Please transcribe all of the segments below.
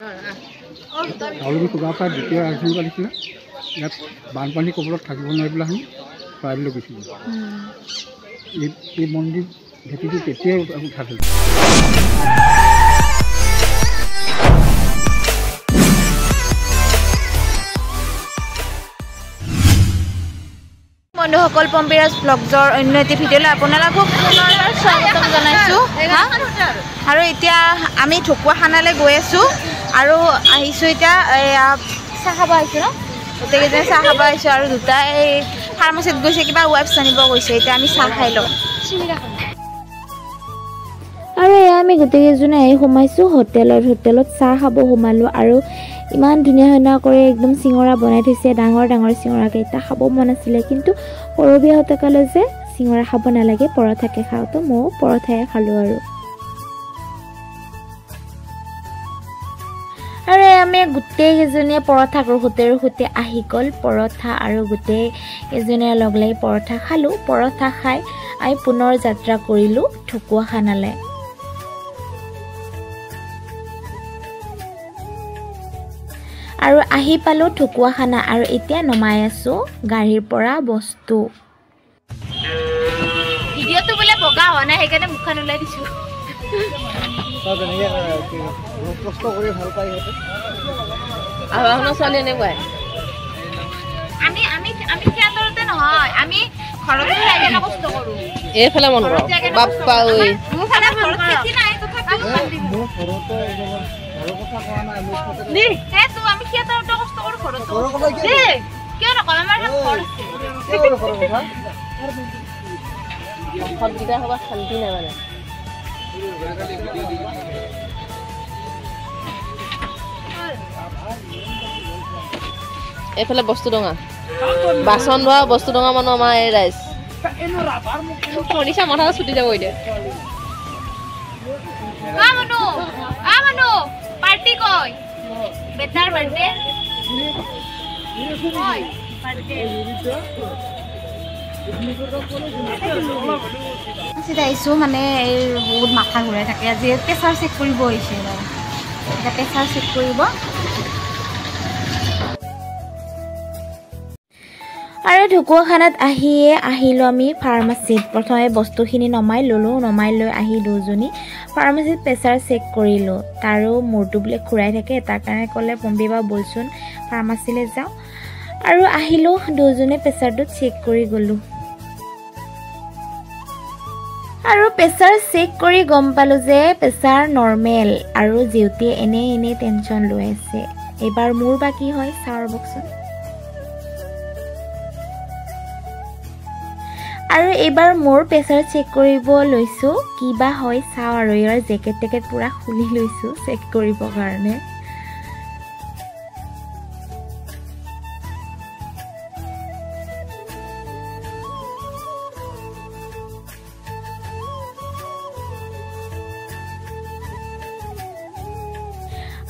আউলি কুবা পৰা দ্বিতীয় ৰাজধানী পালিছিলে ইয়াত বানপানী কবলত থাকিব নোৱাৰিবলৈ আমি চৰাইলৈ গৈছিলোঁ এই মন্দিৰ ভেটিটো তেতিয়াই উঠাইছিল বন্ধুসকল পম্পিৰাজ ব্লগজৰ অন্য এটি ভিডিঅ'লৈ আপোনালোকক পুনৰবাৰ স্বাগতম জনাইছোঁ আৰু এতিয়া আমি ঢকুৱাখানালৈ গৈ আছোঁ আৰু আহিছোঁ এতিয়া চাহ খাব আহিছোঁ ন গোটেইকেইজনে চাহ খাব আহিছোঁ আৰু দুটা এই ফাৰ্মাচীত গৈছে কিবা ৱেবছ আনিব গৈছে এতিয়া আমি চাহ খাই লওঁ আৰু এয়া আমি গোটেইকেইজনে আহি সোমাইছোঁ হোটেলত চাহ খাব সোমালোঁ আৰু ইমান ধুনীয়া ধুনীয়া কৰি একদম চিঙৰা বনাই থৈছে ডাঙৰ ডাঙৰ চিঙৰাকেইটা খাব মন আছিলে কিন্তু কৰবীয়াহঁতে ক'লে যে চিঙৰা খাব নালাগে পৰঠাকে খাওঁ তো ময়ো পৰঠাই খালোঁ আৰু আমি গোটেইকেইজনীয়ে পৰঠা ৰখোতে আহি গ'ল পৰঠা আৰু গোটেইকেইজনীয়ে লগ লাগি পৰঠা খালোঁ পৰঠা খাই আমি পুনৰ যাত্ৰা কৰিলোঁ ঢকুৱাখানালৈ আৰু আহি পালোঁ ঢকুৱাখানা আৰু এতিয়া নমাই আছোঁ গাড়ীৰ পৰা বস্তু ভিডিঅ'টো বোলে বগা হোৱা নাই সেইকাৰণে মুখখন ওলাই দিছোঁ আমি থিয়েটাৰতে নহয় আমি ঘৰতে কষ্ট কৰোঁ এইফালে মন কৰক বাপ্পা ঐ মোৰফালে ঘৰত খেতি নাই তথাপিও আমি থিয়েটাৰতে কষ্ট কৰোঁ ঘৰত কিয় নকওঁ আমাৰ ঘৰ আছে হ'ব শান্তি নাই মানে এইফালে বস্তু ডঙা বাচন ধোৱা বস্তু ডঙা মানুহ আমাৰ এই ৰাইজ মনিষা মাথা ছুটি যাব এতিয়া পাৰ্টি কয় বেটাৰ বাৰ্থডে আহিছোঁ মানে এই বহুত মাথা ঘূৰাই থাকে আজি প্ৰেছাৰ চেক কৰিব আহিছে এতিয়া প্ৰেছাৰ চেক কৰিব আৰু ঢকুৱাখানাত আহিলোঁ আমি ফাৰ্মাচীত প্ৰথমে বস্তুখিনি নমাই ল'লোঁ নমাই লৈ আহি দুজনী ফাৰ্মাচীত প্ৰেছাৰ চেক কৰিলোঁ তাৰো মূৰটো বোলে ঘূৰাই থাকে তাৰ কাৰণে ক'লে পম্পী বা বলচোন ফাৰ্মাচীলৈ যাওঁ আৰু আহিলোঁ দুজনে প্ৰেছাৰটো চেক কৰি গ'লোঁ আৰু প্ৰেছাৰ চেক কৰি গম পালোঁ যে প্ৰেছাৰ নৰ্মেল আৰু যিহেতু এনেই টেনশ্যন লৈ আছে এইবাৰ মোৰ বা কি হয় চাওঁ ৰ'বকচোন আৰু এইবাৰ মোৰ প্ৰেছাৰ চেক কৰিব লৈছোঁ কিবা হয় চাওঁ আৰু ইয়াৰ জেকেট পুৰা খুলি লৈছোঁ চেক কৰিবৰ কাৰণে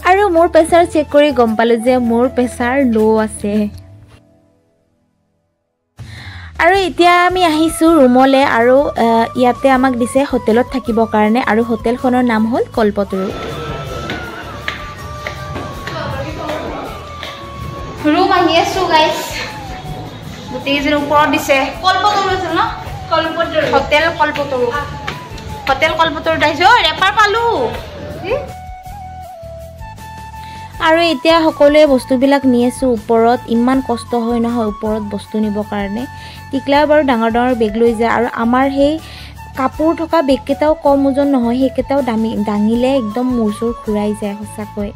আৰু মোৰ প্ৰেছাৰ চেক কৰি গম পালোঁ যে মোৰ প্ৰেছাৰ ল' আছে আৰু এতিয়া আমি আহিছোঁ ৰুমলৈ আৰু ইয়াতে আমাক দিছে হোটেলত থাকিবৰ কাৰণে আৰু হোটেলখনৰ নাম হ'ল কল্পতৰু ৰুম আহি আছোঁ গাইজ গোটেইকেইজনী ওপৰত দিছে কল্পতৰু আছিল ন হোটেল কল্পতৰুত আহিছোঁ ৰেপাৰ পালোঁ আৰু এতিয়া সকলোৱে বস্তুবিলাক নি আছোঁ ওপৰত ইমান কষ্ট হয় নহয় ওপৰত বস্তু নিবৰ কাৰণে টিকলাও বাৰু ডাঙৰ বেগ লৈ যায় আৰু আমাৰ সেই কাপোৰ থকা বেগকেইটাও কম ওজন নহয় সেইকেইটাও দাঙিলে একদম মূৰ চুৰ ঘূৰাই যায় সঁচাকৈ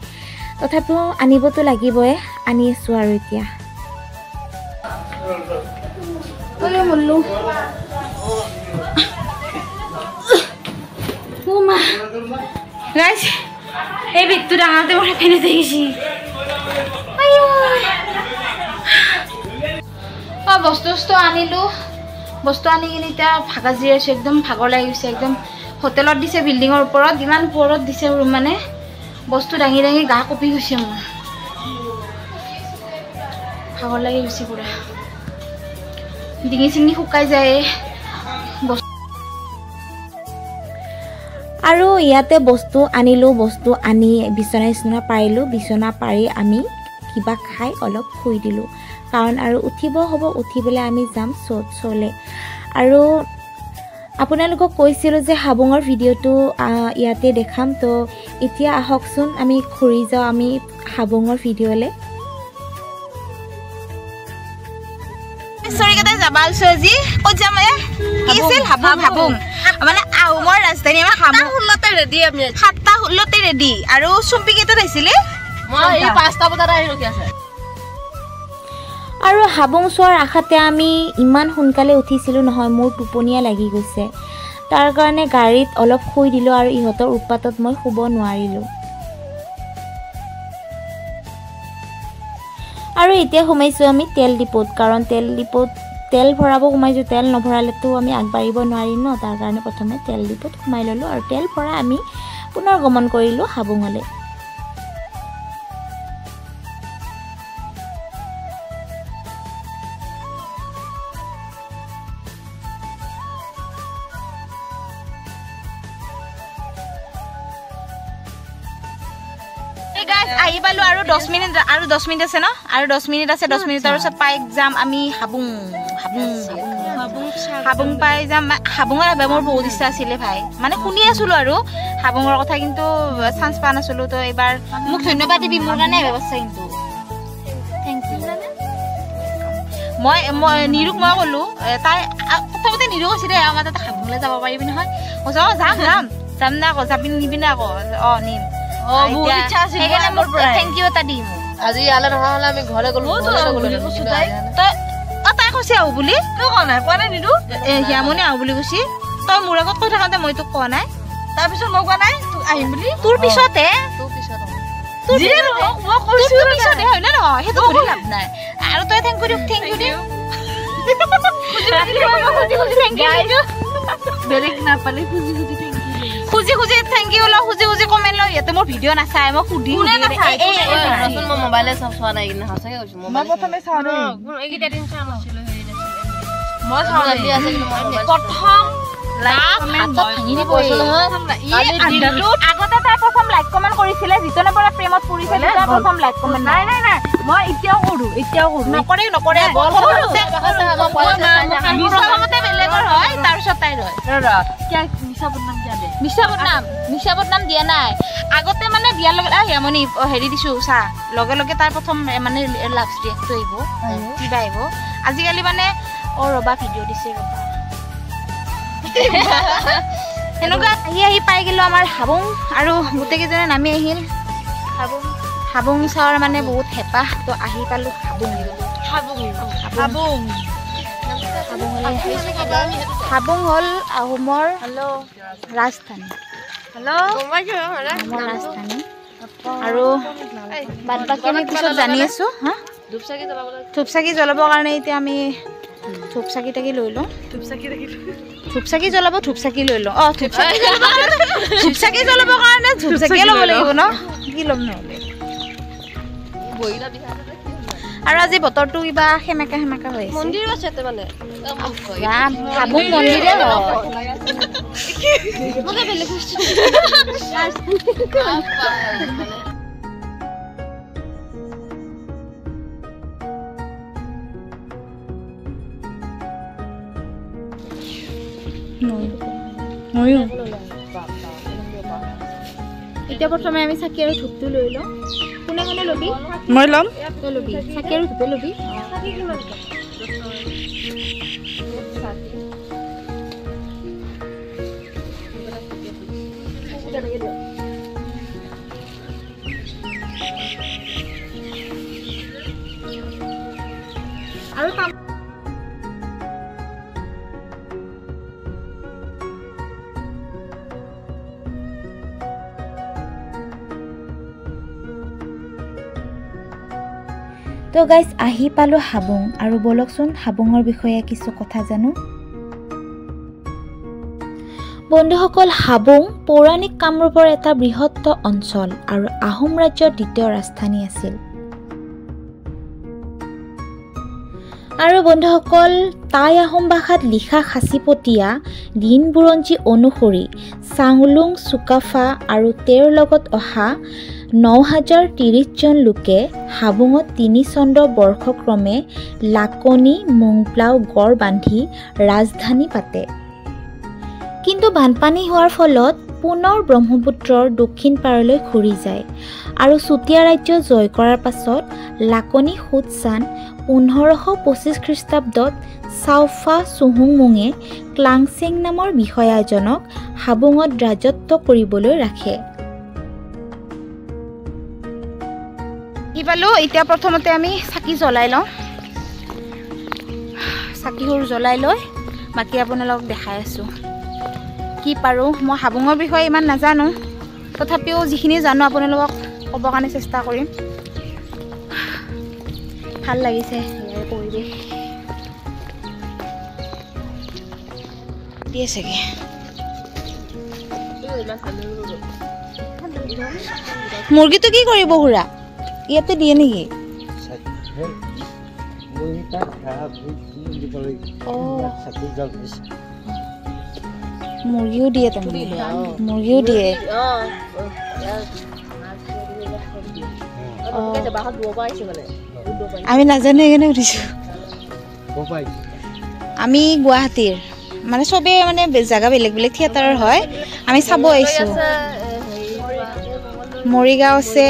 তথাপিও আনিবতো লাগিবই আনি আছোঁ আৰু এতিয়া এই বেগটো ডাঙৰতে মই ফেনে দেখিছি বস্তু আনিলোঁ বস্তু আনি কিনে এতিয়া ভাগা জিৰাইছোঁ একদম ভাগৰ লাগি গৈছে একদম হোটেলত দিছে বিল্ডিঙৰ ওপৰত ইমান ওপৰত দিছে মানে বস্তু দাঙি গা কঁপি গৈছে মোৰ ভাগৰ লাগি গৈছে পুৰা ডিঙি চিঙি শুকাই যায় আৰু ইয়াতে বস্তু আনিলোঁ, বস্তু আনি বিচনা পাৰিলোঁ, বিচনা পাৰি আমি কিবা খাই অলপ শুই দিলোঁ, কাৰণ আৰু উঠিব হ'ব, উঠি পেলাই আমি যাম শ্ব'লে। আৰু আপোনালোকক কৈছিলোঁ যে হাবুঙৰ ভিডিঅ'টো ইয়াতে দেখাম, তো এতিয়া আহকচোন আমি ঘূৰি যাওঁ আমি হাবুঙৰ ভিডিঅ'লৈ। যাবা আছো আজি ক'ত যাম কি আছিল হাবুং মানে আহোমৰ ৰাজধানী আমাৰ হাবুং 16তে ৰেডি আমি 7টা 16তে ৰেডি আৰু চুম্পি কেইটাত আহিছিলে মই এই 5টা বজাত আহি ৰখি আছে। আৰু হাবুং চোৱাৰ আশাতে আমি ইমান সোনকালে উঠিছিলোঁ নহয়, মোৰ টোপনিয়া লাগি গৈছে, তাৰ কাৰণে গাড়ীত অলপ শুই দিলোঁ আৰু ইহঁতৰ উৎপাতত মই শুব নোৱাৰিলোঁ। আৰু এতিয়া সোমাইছোঁ আমি তেল ডিপোত, কাৰণ তেল ডিপোত তেল ভৰাব সোমাইছোঁ, তেল নভৰালেতো আমি আগবাঢ়িব নোৱাৰিম ন, তাৰ কাৰণে প্ৰথমে তেল ডিপোত সোমাই ল'লোঁ আৰু তেল ভৰাই আমি পুনৰ গমন কৰিলোঁ হাবুঙলৈ। আহি পালো আৰু 10 মিনিট আছে ন, আৰু 10 মিনিট আছে, 10 মিনিটৰ পিছত পাই যাম আমি হাবুং পাই যাম। হাবুঙৰ মোৰ বহুত ইচ্ছা আছিলে ভাই, মানে শুনি আছিলোঁ আৰু হাবুঙৰ কথা, কিন্তু চান্স পোৱা নাছিলোঁ। তো এইবাৰ মোক ধন্যবাদ দিবি মোৰ কাৰণে ব্যৱস্থা, কিন্তু থেংক ইউ। মই নিৰুক মই ক'লো, তাই প্ৰথমতে নিৰু কৈছে দে আমাৰ তাতে হাবুঙলৈ যাব পাৰিবি নহয়, কৈছে অঁ যাম না আকৌ, যাবি নিবি না আকৌ, অঁ নিম। থেংক ইউ এটা দিম। আজি ইয়ালৈ নহা হ'লে আমি ঘৰলৈ গ'লো, তাই কৈছে আহো বুলি, তই কোৱা নাই, কোৱা নাই নিদু হিয়ামনি আহো বুলি কৈছি, তই মোৰ আগত কৈ থাকোঁতে মই তোক কোৱা নাই, তাৰপিছত মই কোৱা নাই আহিম বুলি, তোৰ পিছতে হয় নে নহয়, সেইটো কৰি লাভ নাই। আৰু তই থেংক ইউ দিম বেলেগ নাপালে খুজি থেংক ইউ ল, খুজি কমেণ্ট ল। ইয়াতে মোৰ ভিডিঅ' নাচায়, মই সুধি মই মোবাইলে চোৱা নাই, সঁচাকে কৈছো মই প্ৰথমে চোৱা নাই, এইকেইটা দিন চোৱা নাছিলো, মই চোৱা নাই প্ৰথম আগতে তাই প্ৰথম লাইক কমেণ্ট কৰিছিলে, যিজনে পৰা প্ৰেমত পৰিছে প্ৰথম লাইক কমেণ্ট। নাই মই এতিয়াও কৰো নকৰে প্ৰথমতে বেলেগৰ হয়, তাৰপিছত তাইৰ হয়। মিছা বদনাম দিয়া নাই, আগতে মানে দিয়াৰ লগে হিয়ামনি হেৰি দিছো চা, লগে লগে তাই প্ৰথম মানে লাভ ৰিয়েক্টটো আহিব, কিবা আহিব। আজিকালি মানে ৰবা ভিডিঅ' দিছে ৰবা সেনেকুৱা আহি পাই গ'লো আমাৰ হাবুং, আৰু গোটেইকেইজনে নামি আহিল হাবুং চোৱাৰ মানে বহুত হেঁপাহ, তো আহি পালোঁ হাবুং হ'ল আহোমৰ ৰাজধানী, আৰু বাদ বাকী আমি পিছত জানি আছোঁ। ধূপচাকি জ্বলাবৰ কাৰণে এতিয়া আমি ধূপচাকি লৈ লওঁ, ধূপচাকি জ্বলাব ধূপচাকি লৈ লওঁ। অঁ ধূপচাকি জ্বলাবৰ কাৰণে ধূপচাকিয়ে ল'ব লাগিব ন, কি ল'ম নহ'লে। আৰু আজি বতৰটো কিবা সেমেকা হৈ আছে, মন্দিৰো আছে মানে হাবুং মন্দিৰে এতিয়া প্ৰথমে আমি চাকি আৰু ধূপটো লৈ লওঁ। কোনে ল'বি? মই ল'ম। তই ল'বি চাকি আৰু ধূপে ল'বি। আৰু তো গাইজ আহি পালোঁ হাবুং, আৰু বলকচোন হাবুঙৰ বিষয়ে কিছু কথা জানো। বন্ধুসকল, হাবুং পৌৰাণিক কামৰূপৰ এটা বৃহত্তৰ অঞ্চল আৰু আহোম ৰাজ্যৰ দ্বিতীয় ৰাজধানী আছিল। আৰু বন্ধুসকল, টাই আহোম ভাষাত লিখা সাঁচিপতীয়া দিন বুৰঞ্জী অনুসৰি চাংলুং চুকাফা আৰু তেওঁৰ লগত অহা ৯,০৩০ জন লোকে হাবুঙত ৩ চন্দ্ৰ বৰ্ষক্ৰমে লাকনি মোংপ্লাও গড় বান্ধি ৰাজধানী পাতে। কিন্তু বানপানী হোৱাৰ ফলত পুনৰ ব্ৰহ্মপুত্ৰৰ দক্ষিণ পাৰলৈ ঘূৰি যায় আৰু চুতীয়া ৰাজ্য জয় কৰাৰ পাছত লাকনি সুদচান ১৫২৫ খ্ৰীষ্টাব্দত চাওফা চুহুংমুঙে ক্লাংচেং নামৰ বিষয়া এজনক হাবুঙত ৰাজত্ব কৰিবলৈ ৰাখে। এতিয়া প্ৰথমতে আমি চাকি জ্বলাই লওঁ। চাকিবোৰ জ্বলাই লৈ বাকী আপোনালোকক দেখাই আছোঁ কি পাৰোঁ। মই হাবুঙৰ বিষয়ে ইমান নাজানো, তথাপিও যিখিনি জানো আপোনালোকক ক'বৰ কাৰণে চেষ্টা কৰিম। ভাল লাগিছে ইয়াৰ পৰিৱেশ দিয়ে চাগে। মুৰ্গীটো কি কৰিব খুৰা? ইয়াতে দিয়ে নেকি? মুৰ্গীও দিয়ে তাৰমানে, মুৰ্গীও দিয়ে। আমি নাজানো সেইকাৰণে সুধিছোঁ। আমি গুৱাহাটীৰ মানে চবেই মানে জেগা বেলেগ বেলেগ থিয়েটাৰৰ হয়, আমি চাব আহিছোঁ। মৰিগাঁও আছে,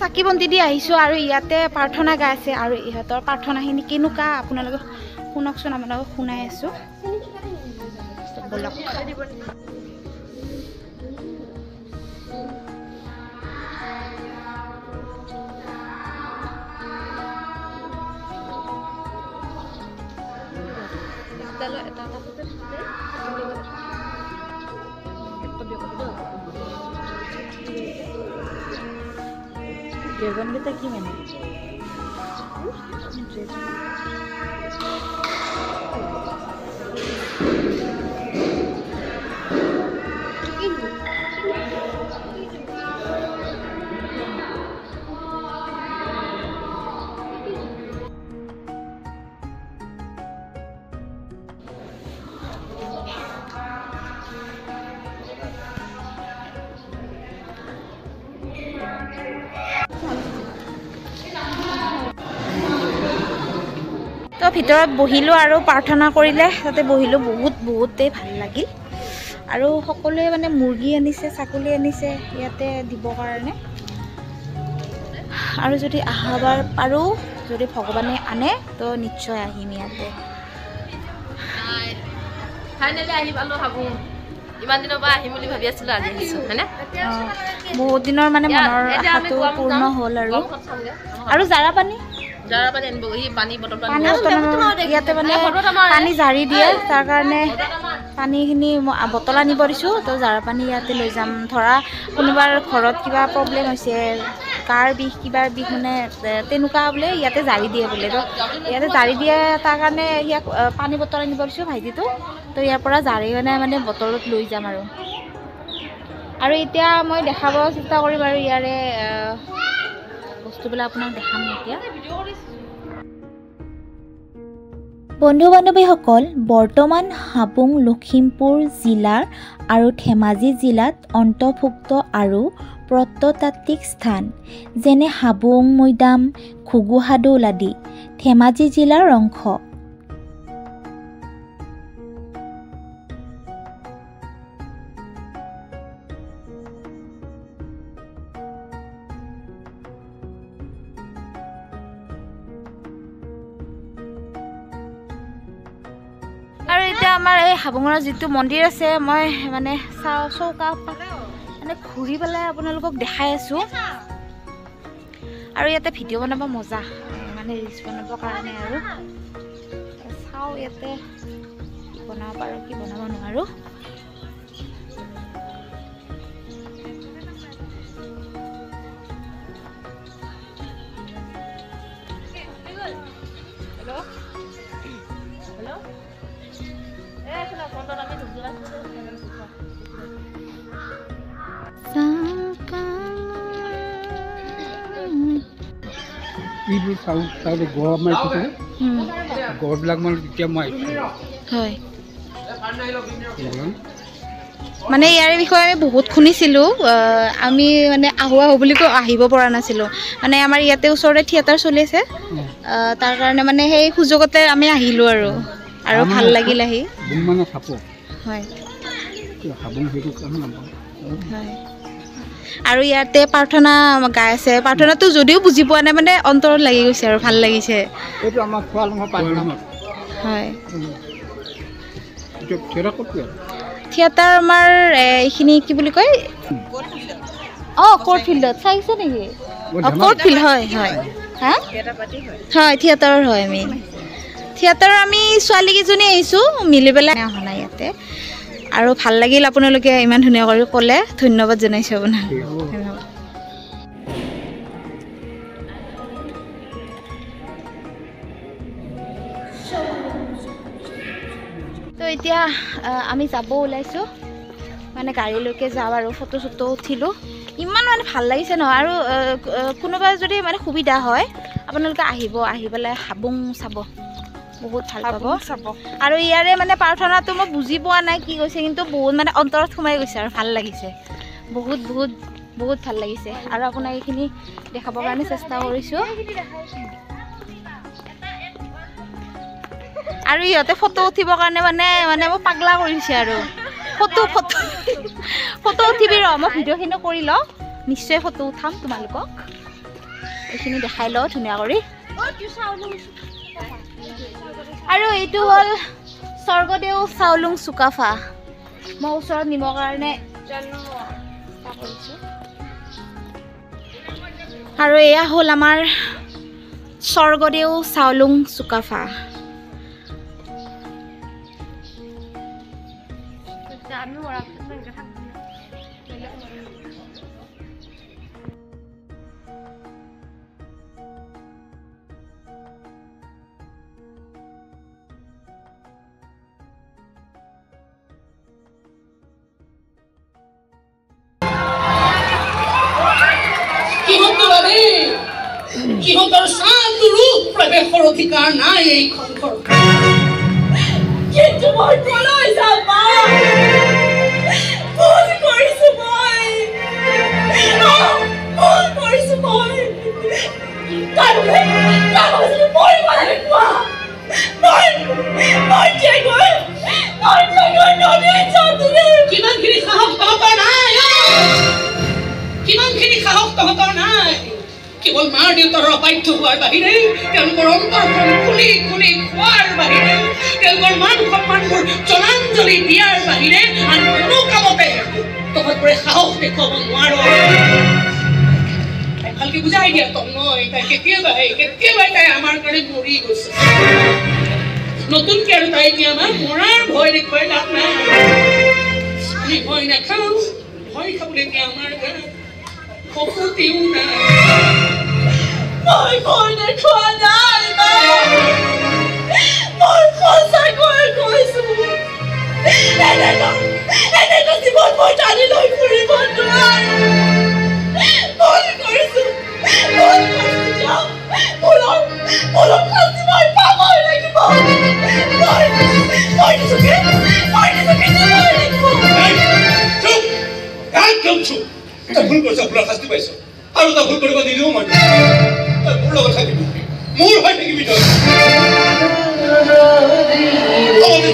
চাকি বন্তি দি আহিছোঁ আৰু ইয়াতে প্ৰাৰ্থনা গাই আছে আৰু ইহঁতৰ প্ৰাৰ্থনাখিনি কেনেকুৱা আপোনালোকে শুনকচোন, আপোনালোকক শুনাই আছোঁ। ড্ৰেগনকেইটা কি মানে? তো ভিতৰত বহিলোঁ আৰু প্ৰাৰ্থনা কৰিলে তাতে বহিলোঁ বহুতেই ভাল লাগিল আৰু সকলোৱে মানে মুৰ্গী আনিছে ছাগলী আনিছে ইয়াতে দিবৰ কাৰণে আৰু যদি আহাবাৰ পাৰোঁ যদি ভগৱানে আনে তো নিশ্চয় আহিম ইয়াতে ফাইনেলি আহি পালোঁ ভাবোঁ ইমান দিনৰ পৰা আহিম বুলি ভাবি আছিলোঁ আজি আহিছোঁ হয়নে বহুত দিনৰ মানে মনৰ আশাটো পূৰ্ণ হ'ল আৰু জাৰা পানী আনিব পানী বটল ইয়াতে মানে পানী জাৰি দিয়ে তাৰ কাৰণে পানীখিনি বটল আনিব দিছোঁ তো জাৰা পানী ইয়াতে লৈ যাম ধৰা কোনোবাৰ ঘৰত কিবা প্ৰব্লেম হৈছে কাৰ বিষ কিবাৰ বিষ মানে তেনেকুৱা বোলে ইয়াতে জাৰি দিয়ে বোলে তো ইয়াতে জাৰি দিয়ে তাৰ কাৰণে ইয়াক পানী বটল আনিব দিছোঁ ভাইটিটো তো ইয়াৰ পৰা জাৰি মানে বটলত লৈ যাম আৰু এতিয়া মই দেখাব চেষ্টা কৰিম আৰু ইয়াৰে বস্তুবিলাক আপোনাক দেখাম এতিয়া বন্ধু বান্ধৱীসকল বৰ্তমান হাবুং লখিমপুৰ জিলাৰ আৰু ধেমাজি জিলাত অন্তৰ্ভুক্ত আৰু প্ৰত্নতাত্ত্বিক স্থান যেনে হাবুং মৈদাম ঘুগুহাদৌল আদি ধেমাজি জিলাৰ অংশ আৰু এতিয়া আমাৰ এই হাবুঙৰ যিটো মন্দিৰ আছে মই মানে চৌকা মানে ঘূৰি পেলাই আপোনালোকক দেখাই আছোঁ আৰু ইয়াতে ভিডিঅ' বনাব মজা মানে ৰিলচ বনাবৰ কাৰণে আৰু চাওঁ ইয়াতে কি বনাব পাৰোঁ কি বনাব নোৱাৰোঁ এইবোৰ চাউল গড় মাৰি থৈছিলে গড়বিলাক মানে তেতিয়া মই হয় মানে ইয়াৰ বিষয়ে আমি বহুত শুনিছিলোঁ আমি মানে আহোঁ বুলি কৈ আহিব পৰা নাছিলোঁ মানে আমাৰ ইয়াতে ওচৰতে থিয়েটাৰ চলি আছে তাৰ কাৰণে মানে সেই সুযোগতে আমি আহিলোঁ আৰু ভাল লাগিল আহি হয় আৰু ইয়াতে প্ৰাৰ্থনা গাই আছে প্ৰাৰ্থনাটো যদিও বুজি পোৱা নাই মানে অন্তৰত লাগি গৈছে আৰু ভাল লাগিছে হয় থিয়েটাৰ আমাৰ এইখিনি কি বুলি কয় কোৰ্ট ফিল্ডত চাইছে নেকি কোৰ্ট ফিল্ড হয় হয় হা হয় থিয়েটাৰৰ হয় আমি থিয়েটাৰৰ আমি ছোৱালীকেইজনী আহিছোঁ মিলি পেলাই অহা নাই ইয়াতে আৰু ভাল লাগিল আপোনালোকে ইমান ধুনীয়া কৰি ক'লে ধন্যবাদ জনাইছোঁ আপোনাক ধন্যবাদ তো এতিয়া আমি যাব ওলাইছোঁ মানে গাড়ীলৈকে যাওঁ আৰু ফটো চটো উঠিলোঁ ইমান মানে ভাল লাগিছে নহয় আৰু কোনোবা যদি মানে সুবিধা হয় আপোনালোকে আহিব আহি পেলাই হাবুং চাব বহুত ভাল পাব আৰু ইয়াৰে মানে প্ৰাৰ্থনাটো মই বুজি পোৱা নাই কি কৈছে কিন্তু বহুত মানে অন্তৰত সোমাই গৈছে আৰু ভাল লাগিছে বহুত বহুত বহুত ভাল লাগিছে আৰু আপোনাক এইখিনি দেখাবৰ কাৰণে চেষ্টা কৰিছোঁ আৰু ইহঁতে ফটো উঠিবৰ কাৰণে মানে মোক পাগলা কৰিছে আৰু ফটো উঠিবি ৰ মই ভিডিঅ'খিনি কৰি লওঁ নিশ্চয় ফটো উঠাম তোমালোকক এইখিনি দেখাই লওঁ ধুনীয়া কৰি আৰু এইটো হ'ল স্বৰ্গদেউ চাউলুং চুকাফা মই ওচৰত নিবৰ কাৰণে চেষ্টা কৰিছোঁ আৰু এয়া হ'ল আমাৰ স্বৰ্গদেউ চাউলুং চুকাফা সিহঁতৰ শান্ত ৰূপ প্ৰৱেশৰ অধিকাৰ নাই এইখন ঘৰত কিন্তু মই কলৈ যাম ভুল কৰিছোঁ মই মৰিব লাগিব ইমানখিনি সাহস তহঁতৰ নাই কেৱল মাৰ দেউতাৰ অবাধ্য হোৱাৰ বাহিৰে তেওঁলোকৰ অন্তৰখন খুলি খুলি খোৱাৰ বাহিৰে তেওঁলোকৰ মান সন্মানবোৰ জলাঞ্জলি দিয়াৰ বাহিৰে আন কোনো কামতে তহঁতবোৰে সাহস দেখুৱাব নোৱাৰ তাই ভালকে বুজাই দিয়া তন্ময় তাই কেতিয়াবাই তাই আমাৰ কাৰণে মৰি গৈছে নতুনকে আৰু তাই এতিয়া আমাৰ মৰাৰ ভয় দেখুৱাই লাভ নাই আমি ভয় নাখাওঁ ভয় খাবলৈ এতিয়া আমাৰ গাত শক্তিও নাই মই ভয় দেখুৱা নাই মই সঁচাকৈ কৈছো এনেকুৱা জীৱন মই টানি লৈ ফুৰিব নোৱাৰো ভুল কৰিছো যাওঁ অলপ শাস্তি মই পাবই লাগিব মই নিজকে তই ভুল কৰিছ আপোনাৰ শাস্তি পাইছ আৰু তই ভুল কৰিব নিদিও মই তই মোৰ লগত থাকিবি মোৰ হৈ থাকিবি তই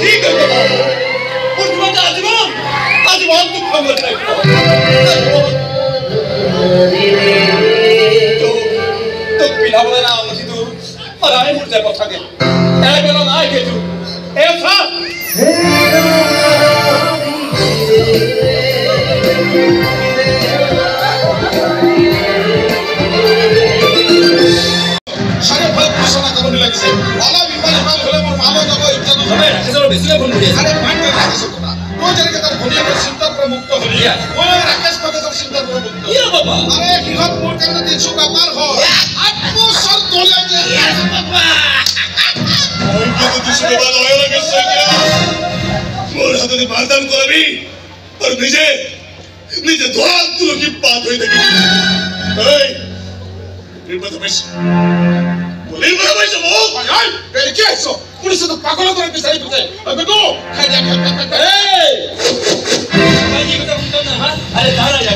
ঠিক আছে মোৰ তোমাকে আজীৱন তোক খবৰ লাগিব তোক পিন্ধাবলৈ না অংশীটো সদায় মোৰ যে কথাকে এবেলা নাই সেইটো এই চা সাৰে ভাই ঘোষণা কৰতে লাগিছে অলপ ইমান হলে মোৰ মামা যাব ইজ্জত হবে ৰাকেশৰ বেছিকে ফোন কৰি আছে আৰে মাইন্ড ৰাকেশ কথা মই যেনেকৈ তাৰ ভনীয়েকৰ চিন্তাৰ পৰা মুক্ত হলি মই ৰাকেশ কলেজৰ চিন্তাৰ পৰা মুক্ত ইয়া বাবা আৰে কিহত মোৰ কাৰণে 300 কাপাৰ হয় 8 বছৰ দলে যে ইয়া বাবা মই কিন্তু 200 টাকা লয় ৰাকেশ কইয়া মোৰ হাততে বাৰদান করবি আর নিজে ধোয়া তুলকি পাত হয়ে থাকিবি এই নির্বাচন বেশ নির্বাচন বেশ ও ভাই আই এই কি আইছো পুলিশ তো পাগল করে বিচারি দিতে আবে গো খাই যা এই ভাই কি কথা বলছ না হ্যাঁ আরে দাঁড়া যা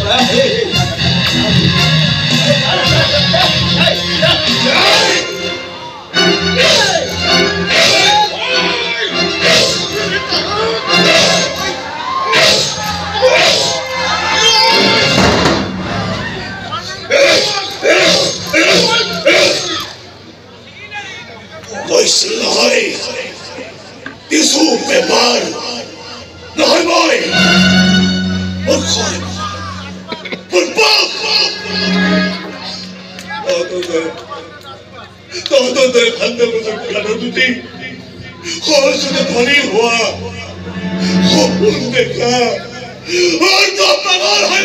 নহয় কিছু বেমাৰ নহয় মই মোৰ খয় মোৰ পাপ তহঁতৰ ভালদৰে বুজক গানৰ দুটি সহজতে ধনী হোৱা সপোন দেখা অৰ্ধ পাগল হয়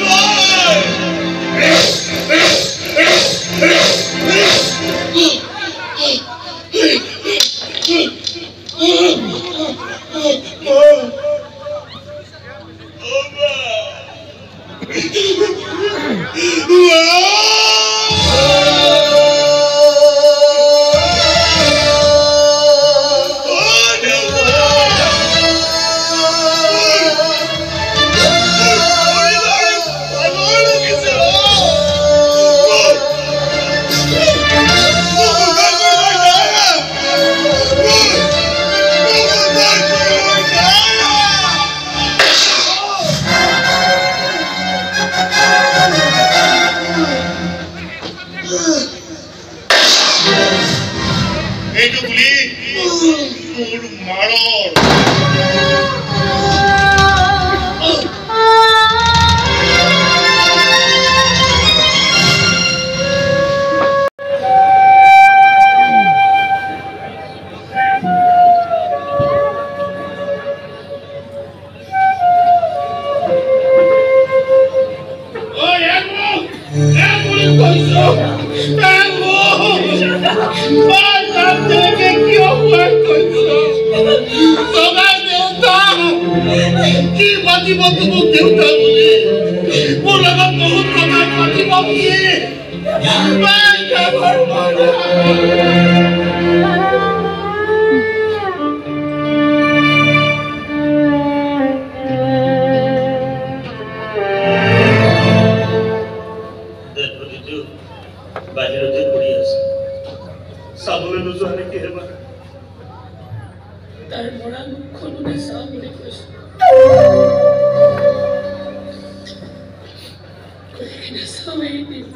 নাচাওঁৱেই দিম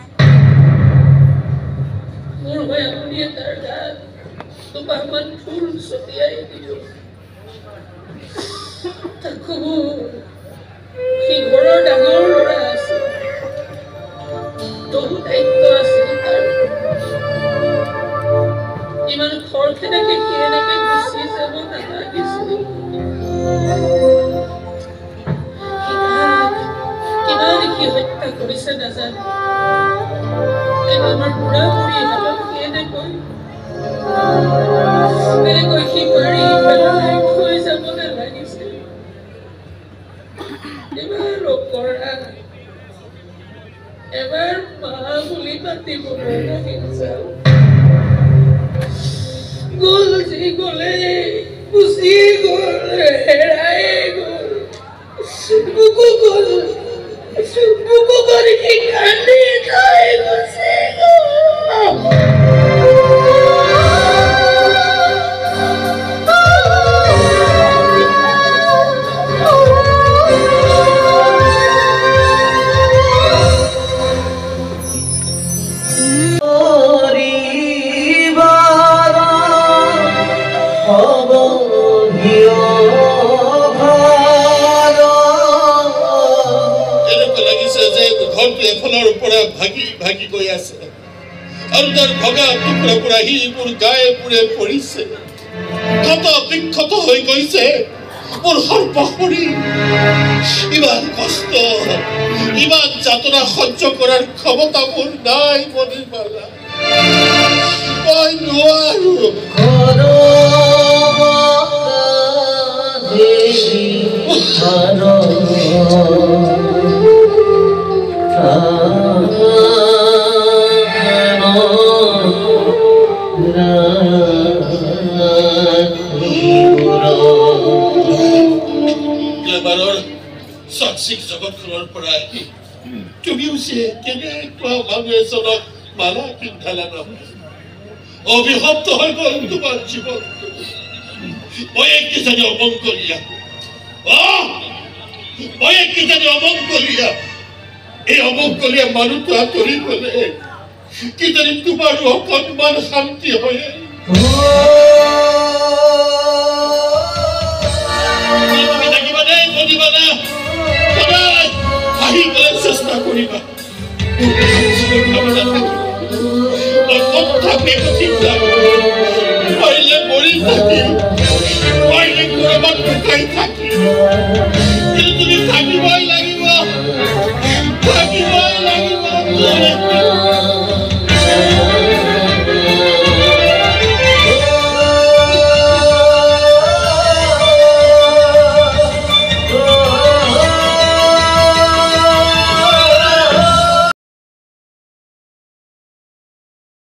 মোৰ হৈ আপুনি তাৰ গাত দুপাহমান ফুল ছটিয়াই দিওঁ তাকো সি ঘৰৰ ডাঙৰ ল'ৰা আছিল বহু দায়িত্ব আছিল তাৰ ইমান খৰখেদাকে সি এনেকে গুচি যাব নালাগিছিল কিমান সি হত্যা কৰিছে নাজানো কিন্তু আমাৰ বুঢ়া বুঢ়ী হালত সি এনেকৈ সি মাৰি পেলাই থৈ যাব নালাগিছিল এবাৰ অকৰা এবাৰ মা বুলি মাতিবলৈ নাহিল গ'ল যি গ'লে গুচি গ'ল হেৰাই গ'ল বুকু গ'ল বুকু কৰি সি কান্দি থৈ গুচি গ'ল এখনৰ পৰা ভাগি ভাগি গৈ আছে আৰু তাৰ ভগা টুকুৰা পৰা সি মোৰ গায়ে পুৰে পৰিছে ক্ষত বিক্ষত হৈ গৈছে মোৰ সৰ্বশৰী ইমান কষ্ট ইমান যাতনা সহ্য কৰাৰ ক্ষমতা মোৰ নাই মণিমালা মই নোৱাৰো জগতখনৰ পৰা আহি তুমিও যে কেনেকুৱা মানুহ এজনক মালা পিন্ধালা নহয় অভিশপ্ত হৈ গ'ল তোমাৰ জীৱনটো মই কিজানি অমংগলীয়া মই কিজানি অমংগলীয়া এই অমংগলীয়া মানুহটো আঁতৰি গ'লে কিজানি তোমাৰো অকণমান শান্তি হয় তুমি থাকিবা দেই মনিবা না আহিবলৈ চেষ্টা কৰিবা পাৰিলে মৰি থাকি পাৰিলে ক'ৰবাত লুকাই থাকি কিন্তু তুমি